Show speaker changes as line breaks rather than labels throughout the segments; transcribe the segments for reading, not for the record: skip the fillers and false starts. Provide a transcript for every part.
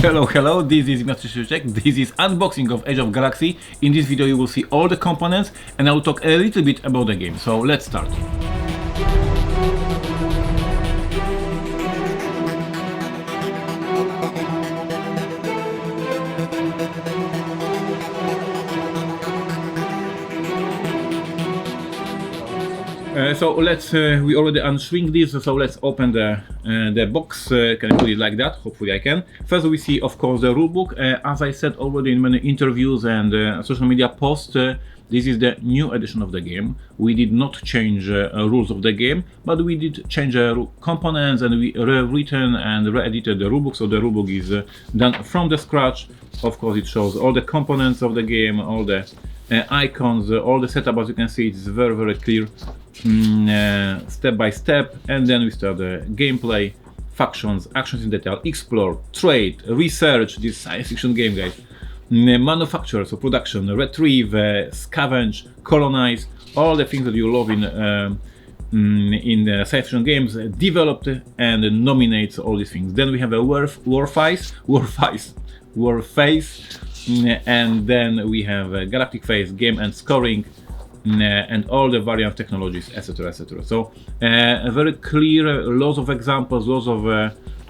Hello, this is This is unboxing of Age of Galaxy. In this video you will see all the components and I will talk a little bit about the game. So let's start. We already unshrink this, so let's open the box. Can I put it like that? Hopefully I can. First we see, of course, the rulebook. As I said already in many interviews and social media posts, this is the new edition of the game. We did not change rules of the game, but we did change components, and we rewritten and re-edited the rulebook, so the rulebook is done from the scratch. Of course, it shows all the components of the game, all the icons, all the setup. As you can see, it's very clear, step by step. And then we start the gameplay, factions, actions in detail, explore, trade, research. This science fiction game, guys. Manufacture, so production, retrieve, scavenge, colonize, all the things that you love in science fiction games, developed and nominates all these things. Then we have a war phase, and then we have a galactic phase, game and scoring, and all the variant technologies, etc. So a very clear, lots of examples, lots of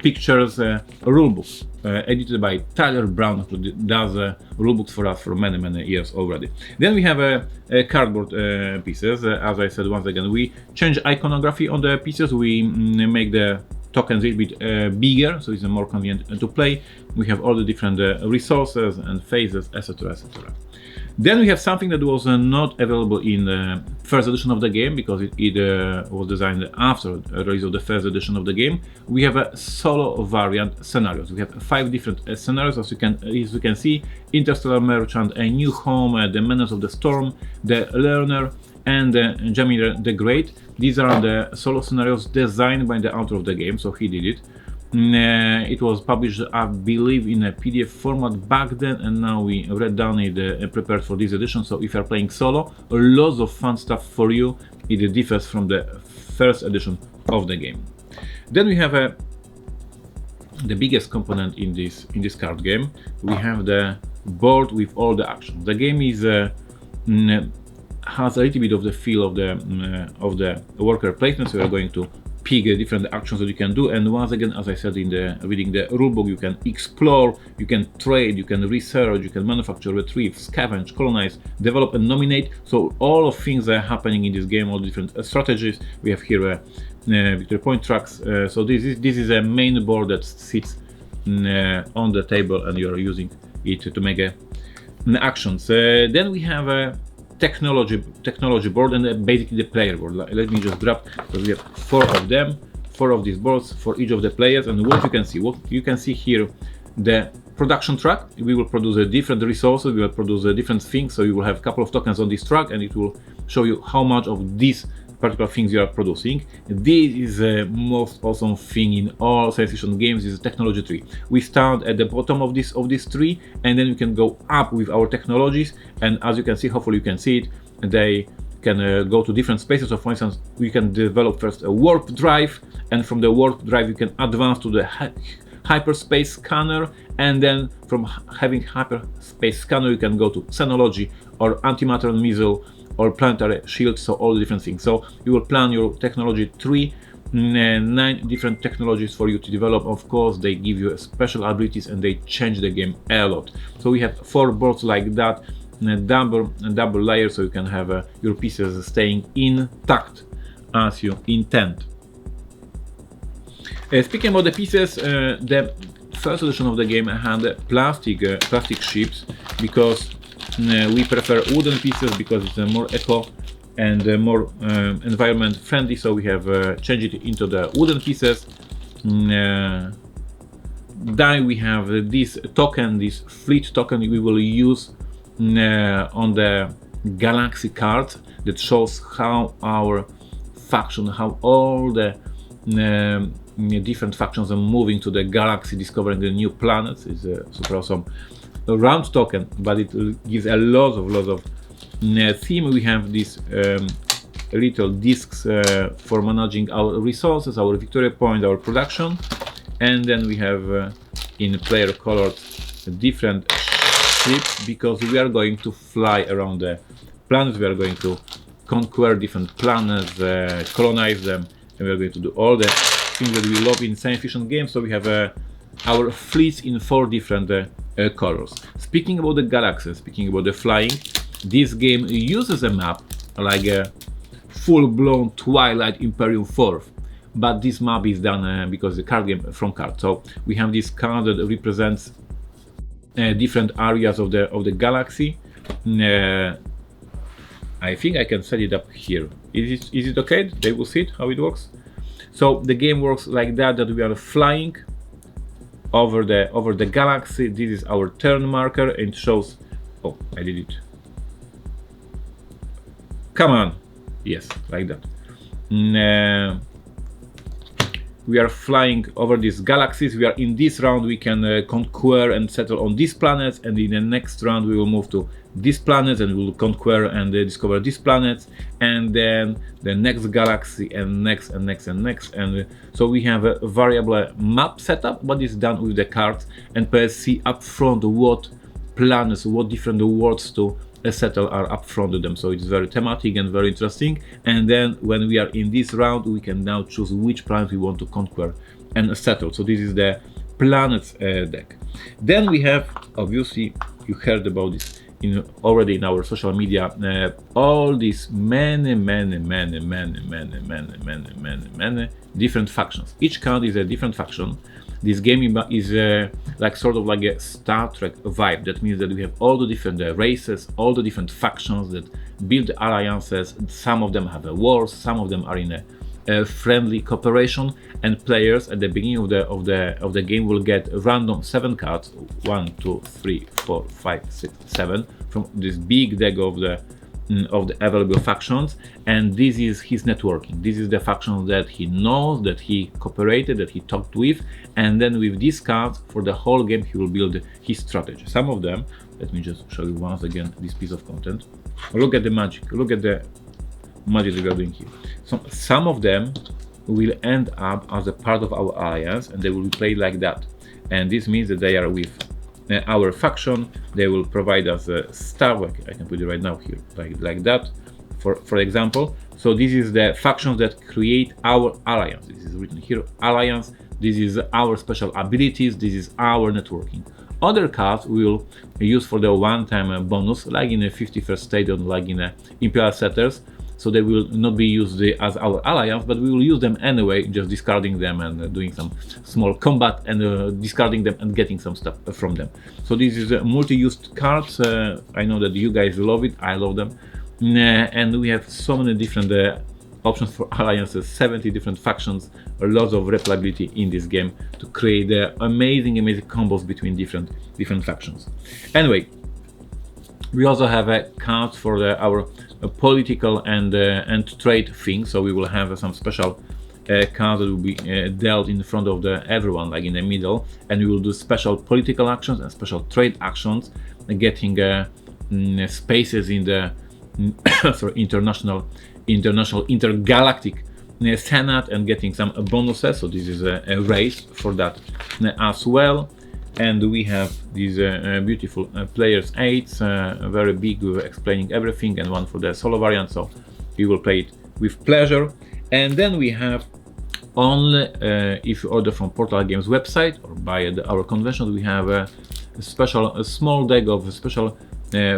pictures, rulebooks edited by Tyler Brown, who does rulebooks for us for many years already. Then we have cardboard pieces. As I said, once again, we change iconography on the pieces. We make the tokens a little bit bigger, so it's more convenient to play. We have all the different resources and phases, etc. Then we have something that was not available in the first edition of the game, because it was designed after the release of the first edition of the game. We have a solo variant scenarios. We have 5 different scenarios, as you can see: Interstellar Merchant, A New Home, The Menace of the Storm, The Learner, and Jamir the Great. These are the solo scenarios designed by the author of the game, so he did it. It was published, I believe, in a PDF format back then, and now we read down it prepared for this edition. So if you're playing solo, lots of fun stuff for you. It differs from the first edition of the game. Then we have the biggest component in this card game. We have the board with all the actions. The game is has a little bit of the feel of the worker placement, so we are going to pick different actions that you can do. And once again, as I said in the reading the rulebook, you can explore, you can trade, you can research, you can manufacture, retrieve, scavenge, colonize, develop and nominate. So all of things are happening in this game, all the different strategies. We have here victory point tracks. So this is a main board that sits on the table, and you are using it to make actions. Then we have a technology board, and basically the player board. Let me just grab, because we have 4 of them, 4 of these boards for each of the players. And what you can see here, the production track. We will produce different resources, we will produce different things. So you will have a couple of tokens on this track, and it will show you how much of these particular things you are producing. This is the most awesome thing in all science fiction games, is the technology tree. We start at the bottom of this tree, and then we can go up with our technologies. And as you can see, hopefully you can see it, they can go to different spaces. So for instance, we can develop first a warp drive, and from the warp drive you can advance to the hyperspace scanner, and then from having hyperspace scanner you can go to xenology or antimatter missile or planetary shield, so all the different things. So you will plan your technology tree, 9 different technologies for you to develop. Of course, they give you special abilities and they change the game a lot. So we have 4 boards like that, double layer, so you can have your pieces staying intact as you intend. Speaking about the pieces, the first edition of the game had plastic ships, because we prefer wooden pieces because it's more eco and more environment friendly. So we have changed it into the wooden pieces. Then we have this token, this fleet token we will use on the galaxy card, that shows how our faction, how all the different factions are moving to the galaxy, discovering the new planets. It's super awesome. A round token, but it gives a lot of theme. We have these little discs for managing our resources, our victory points, our production, And then we have in player colors different ships, because we are going to fly around the planets, we are going to conquer different planets, colonize them, and we are going to do all the things that we love in science fiction games. So we have our fleets in 4 different colors. Speaking about the galaxy, speaking about the flying, this game uses a map like a full-blown Twilight Imperium 4th, but this map is done because the card game from card. So we have this card that represents different areas of the galaxy. I think I can set it up here. Is it okay? They will see it, how it works. So the game works like that we are flying over the galaxy. This is our turn marker, and it shows. Oh, I did it. Come on. Yes, like that. We are flying over these galaxies. We are in this round, we can conquer and settle on these planets, and in the next round we will move to these planets and we will conquer and discover these planets, and then the next galaxy, and next and next and next. And so we have a variable map setup, but it's done with the cards, and players see up front what planets, what different worlds to settle are up front of them. So it's very thematic and very interesting. And then when we are in this round, we can now choose which planet we want to conquer and settle. So this is the planets deck. Then we have, obviously you heard about this already in our social media, all these many different factions. Each card is a different faction. This game is like sort of like a Star Trek vibe. That means that we have all the different races, all the different factions that build alliances. Some of them have a wars, some of them are in a friendly cooperation, and players at the beginning of the game will get random 7 cards, 1, 2, 3, 4, 5, 6, 7 from this big deck of the available factions, and this is his networking. This is the factions that he knows, that he cooperated, that he talked with, and then with these cards for the whole game he will build his strategy. Some of them, let me just show you once again this piece of content. Look at the magic, look at the magic that we are doing here. So some of them will end up as a part of our alliance, and they will be played like that, and this means that they are with our faction. They will provide us a star. I can put it right now here, like that, for example. So this is the factions that create our alliance. This is written here, alliance. This is our special abilities. This is our networking. Other cards we will use for the one-time bonus, like in a 51st Stadium, like in a Imperial Setters. So they will not be used as our alliance, but we will use them anyway, just discarding them and doing some small combat and discarding them and getting some stuff from them. So this is multi-used cards. I know that you guys love it, I love them. And we have so many different options for alliances, 70 different factions, lots of replayability in this game to create amazing combos between different factions. Anyway, we also have cards for our political and trade things. So we will have some special cards that will be dealt in front of everyone, like in the middle, and we will do special political actions and special trade actions, getting spaces in the sorry, intergalactic senate, and getting some bonuses. So this is a race for that as well. And we have these beautiful players aids, very big, explaining everything, and one for the solo variant, so you will play it with pleasure. And then we have only if you order from Portal Games website or by our convention, we have a small deck of special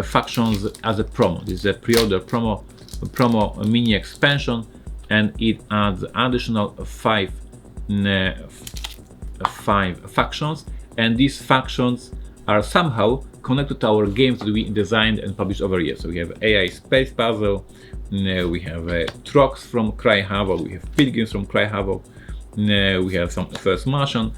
factions as a promo. This is a pre-order promo mini expansion, and it adds additional five factions. And these factions are somehow connected to our games that we designed and published over years. So we have AI Space Puzzle, we have Trox from Cry Havoc, we have Pilgrims from Cry Havoc, we have some First Martian.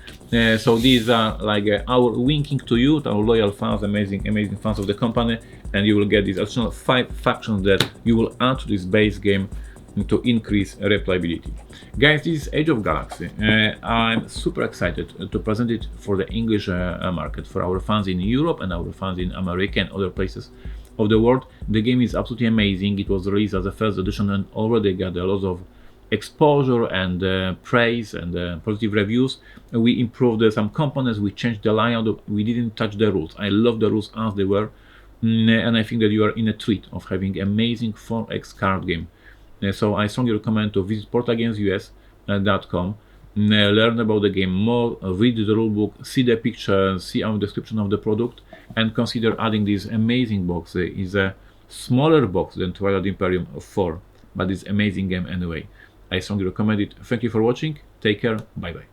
So these are like our winking to you, to our loyal fans, amazing fans of the company, and you will get these additional 5 factions that you will add to this base game to increase replayability. Guys, this is Age of Galaxy. I'm super excited to present it for the English market, for our fans in Europe and our fans in America and other places of the world. The game is absolutely amazing. It was released as a first edition and already got a lot of exposure and praise and positive reviews. We improved some components, we changed the layout, we didn't touch the rules. I love the rules as they were, and I think that you are in a treat of having amazing 4X card game. So I strongly recommend to visit boardgamesus.com, learn about the game more, read the rulebook, see the pictures, see our description of the product, and consider adding this amazing box. It's a smaller box than Twilight Imperium 4, but it's amazing game anyway. I strongly recommend it. Thank you for watching. Take care. Bye bye.